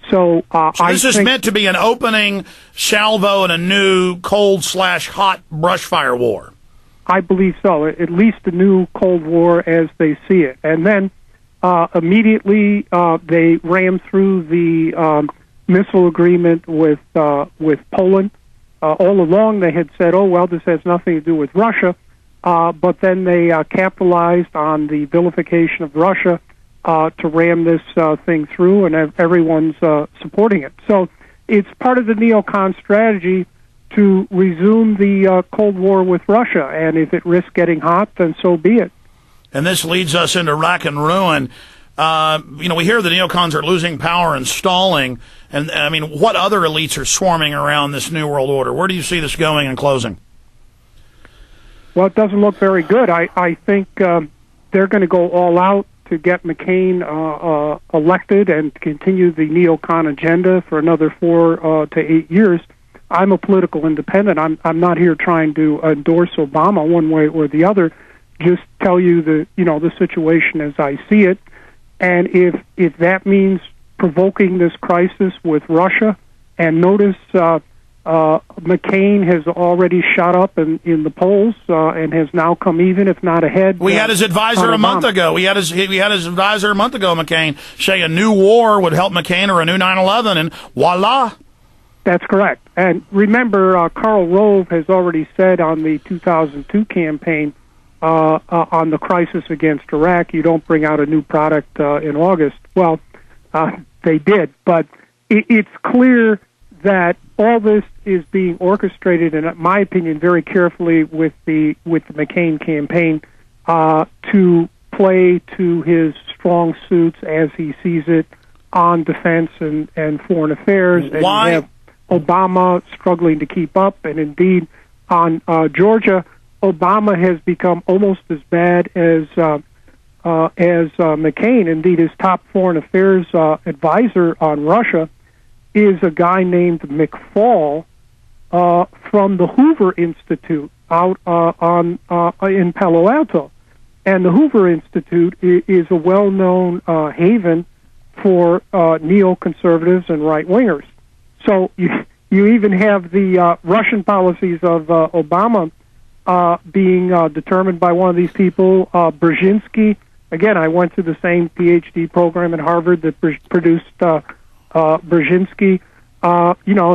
So, so this is meant to be an opening salvo in a new cold/hot brush fire war. I believe so. At least a new Cold War as they see it. And then immediately they rammed through the missile agreement with Poland. All along they had said, oh, well, this has nothing to do with Russia. But then they capitalized on the vilification of Russia to ram this thing through, and everyone's supporting it. So it's part of the neocon strategy to resume the Cold War with Russia, and if it risks getting hot, then so be it. And this leads us into rack and ruin. We hear the neocons are losing power and stalling, and I mean, what other elites are swarming around this new world order? Where do you see this going and closing? Well, it doesn't look very good. I think they're going to go all out to get McCain elected and continue the neocon agenda for another 4 to 8 years. I'm a political independent. I'm not here trying to endorse Obama one way or the other. Just tell you the situation as I see it. And if that means provoking this crisis with Russia, and notice McCain has already shot up in the polls and has now come even, if not ahead. We had his advisor a month ago. We had his advisor a month ago, McCain, say a new war would help McCain or a new 9/11, and voila. That's correct. And remember, Karl Rove has already said on the 2002 campaign on the crisis against Iraq, you don't bring out a new product in August. Well, they did, but it's clear that all this is being orchestrated, in my opinion, very carefully with the McCain campaign to play to his strong suits as he sees it on defense and foreign affairs. And why? You have Obama struggling to keep up, and indeed on Georgia, Obama has become almost as bad as McCain. Indeed, his top foreign affairs advisor on Russia is a guy named McFaul from the Hoover Institute out in Palo Alto, and the Hoover Institute is a well-known haven for neoconservatives and right-wingers. So you even have the Russian policies of Obama being determined by one of these people, Brzezinski. Again, I went through the same PhD program at Harvard that produced Brzezinski.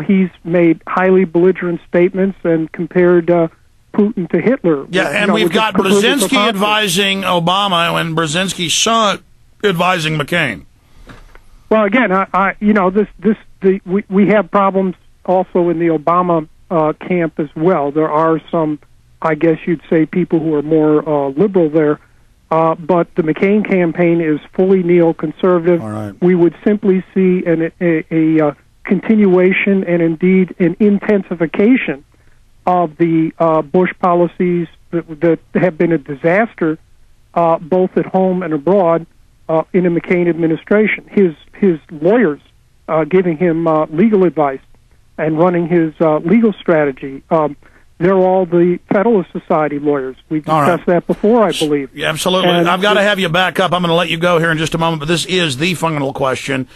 He's made highly belligerent statements and compared Putin to Hitler. Yeah, and we've got Brzezinski advising Obama and Brzezinski's son advising McCain. Well, again, we have problems also in the Obama camp as well. There are some, I guess you'd say, people who are more liberal there. But the McCain campaign is fully neoconservative. All right. We would simply see a continuation and indeed an intensification of the Bush policies that have been a disaster, both at home and abroad, in the McCain administration. His lawyers giving him legal advice and running his legal strategy. They're all the Federalist Society lawyers. We've discussed that before, I believe. Yeah, absolutely. And I've got to have you back up. I'm going to let you go here in just a moment, but this is the fundamental question.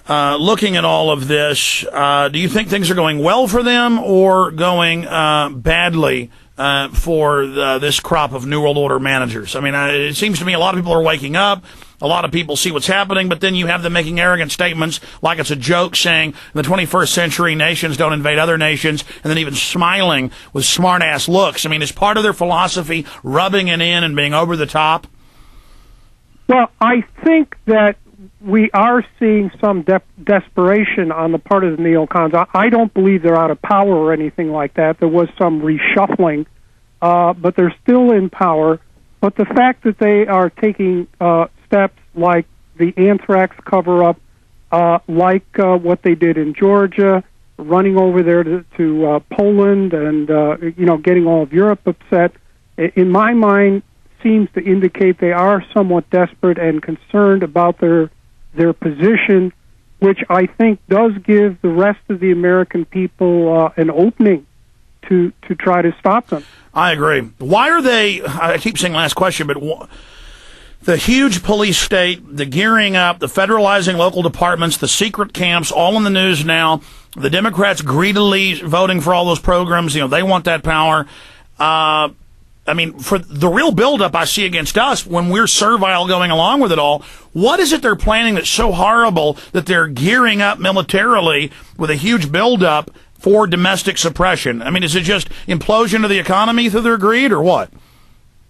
Looking at all of this, do you think things are going well for them or going badly for this crop of New World Order managers? I mean, it seems to me a lot of people are waking up. A lot of people see what's happening, but then you have them making arrogant statements like it's a joke, saying in the 21st century nations don't invade other nations, and then even smiling with smart-ass looks. I mean, is part of their philosophy rubbing it in and being over the top? Well, I think that we are seeing some desperation on the part of the neocons. I don't believe they're out of power or anything like that. There was some reshuffling, but they're still in power. But the fact that they are taking steps like the anthrax cover-up, like what they did in Georgia, running over there to Poland and, getting all of Europe upset, in my mind, seems to indicate they are somewhat desperate and concerned about their position, which I think does give the rest of the American people an opening to try to stop them. I agree. Why are they, I keep saying last question, but The huge police state, the gearing up, the federalizing local departments, the secret camps, all in the news now. The Democrats greedily voting for all those programs. They want that power. For the real buildup I see against us when we're servile going along with it all, what is it they're planning that's so horrible that they're gearing up militarily with a huge buildup for domestic suppression? Is it just implosion of the economy through their greed or what?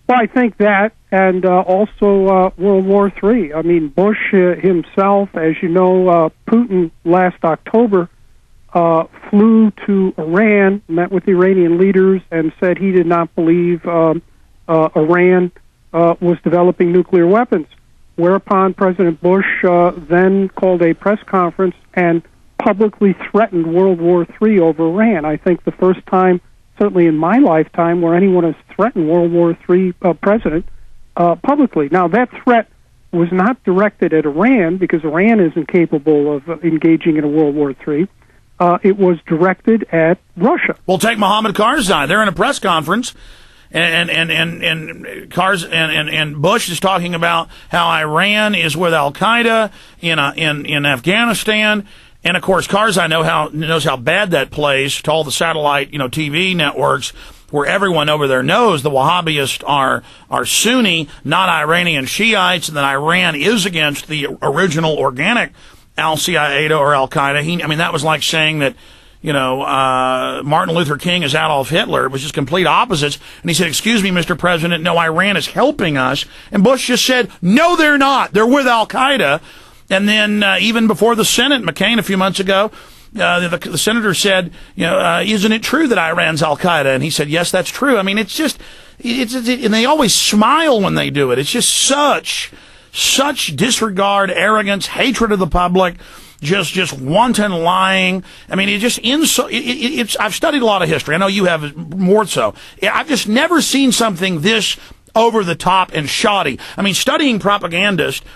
Well, I think that, and also World War III. Bush himself, as you know, Putin last October flew to Iran, met with Iranian leaders, and said he did not believe Iran was developing nuclear weapons. Whereupon President Bush then called a press conference and publicly threatened World War III over Iran. I think the first time, certainly in my lifetime, where anyone has threatened World War III president publicly. Now, that threat was not directed at Iran because Iran isn't capable of engaging in a World War III. It was directed at Russia. Well, take Mohammed Karzai. They're in a press conference, and Bush is talking about how Iran is with Al Qaeda in Afghanistan. And, of course, Karzai knows how bad that plays to all the satellite, TV networks where everyone over there knows the Wahhabists are Sunni, not Iranian Shiites, and that Iran is against the original organic Al-Qaeda or Al-Qaeda. That was like saying that, Martin Luther King is Adolf Hitler. It was just complete opposites. And he said, excuse me, Mr. President, no, Iran is helping us. And Bush just said, no, they're not. They're with Al-Qaeda. And then even before the Senate, McCain a few months ago, the senator said, isn't it true that Iran's Al-Qaeda? And he said, yes, that's true. It's just, and they always smile when they do it. It's just such disregard, arrogance, hatred of the public, just wanton lying. I've studied a lot of history. I know you have more so. I've just never seen something this over the top and shoddy. Studying propagandists,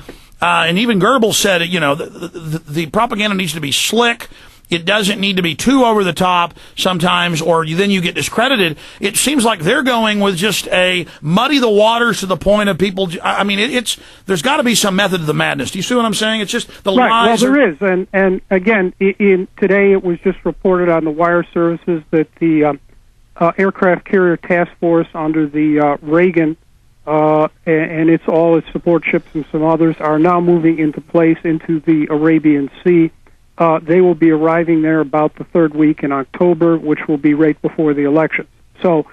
and even Goebbels said, the propaganda needs to be slick. It doesn't need to be too over the top sometimes, or then you get discredited. It seems like they're going with just a muddy the waters to the point of people. There's got to be some method to the madness. Do you see what I'm saying? It's just the lies. Well, there is, and again, today it was just reported on the wire services that the aircraft carrier task force under the Reagan and all its support ships and some others are now moving into place into the Arabian Sea. They will be arriving there about the third week in October, which will be right before the elections. So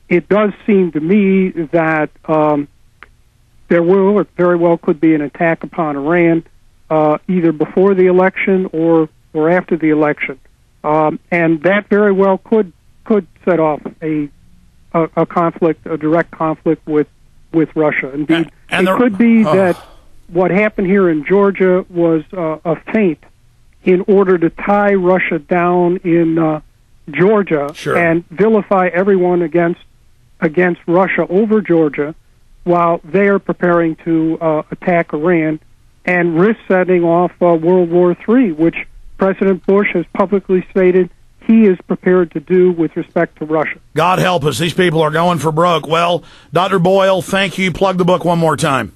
it does seem to me that there will or very well could be an attack upon Iran either before the election or after the election. And that very well could set off a conflict, a direct conflict with Russia. Indeed, it could be that what happened here in Georgia was a feint in order to tie Russia down in Georgia and vilify everyone against Russia over Georgia, while they are preparing to attack Iran and risk setting off World War III, which President Bush has publicly stated he is prepared to do with respect to Russia. God help us. These people are going for broke. Well, Dr. Boyle, thank you. Plug the book one more time.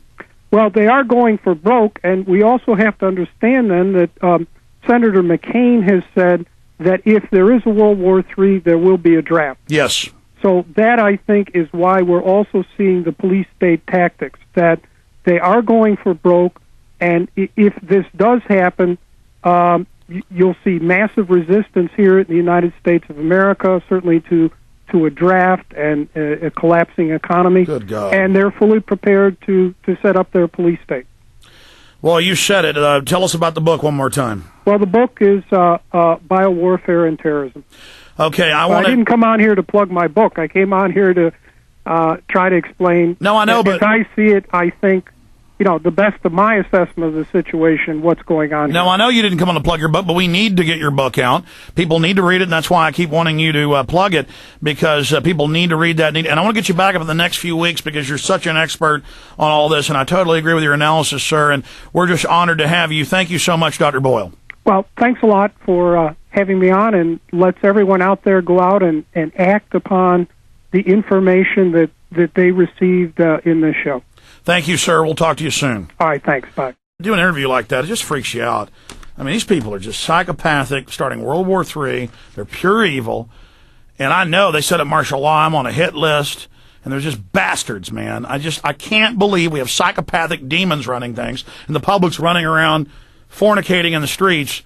Well, they are going for broke, and we also have to understand then that Senator McCain has said that if there is a World War III, there will be a draft. Yes. So that, I think, is why we're also seeing the police-state tactics, that they are going for broke, and if this does happen, you'll see massive resistance here in the United States of America, certainly to a draft and a collapsing economy. Good God. And they're fully prepared to set up their police state. Well, you said it. Tell us about the book one more time. Well, the book is Biowarfare and Terrorism. Okay, I didn't come on here to plug my book. I came on here to try to explain. No, I know, but as I see it, I think, the best of my assessment of the situation, what's going on here. No, I know you didn't come on to plug your book, but we need to get your book out. People need to read it, and that's why I keep wanting you to plug it, because people need to read that. And I want to get you back up in the next few weeks because you're such an expert on all this, and I totally agree with your analysis, sir, and we're just honored to have you. Thank you so much, Dr. Boyle. Well, thanks a lot for having me on, and let's everyone out there go out and act upon the information that they received in this show. Thank you, sir. We'll talk to you soon. All right, thanks. Bye. Do an interview like that, it just freaks you out. I mean, these people are just psychopathic, starting World War III. They're pure evil. And I know they said at martial law I'm on a hit list, and they're just bastards, man. I can't believe we have psychopathic demons running things, and the public's running around fornicating in the streets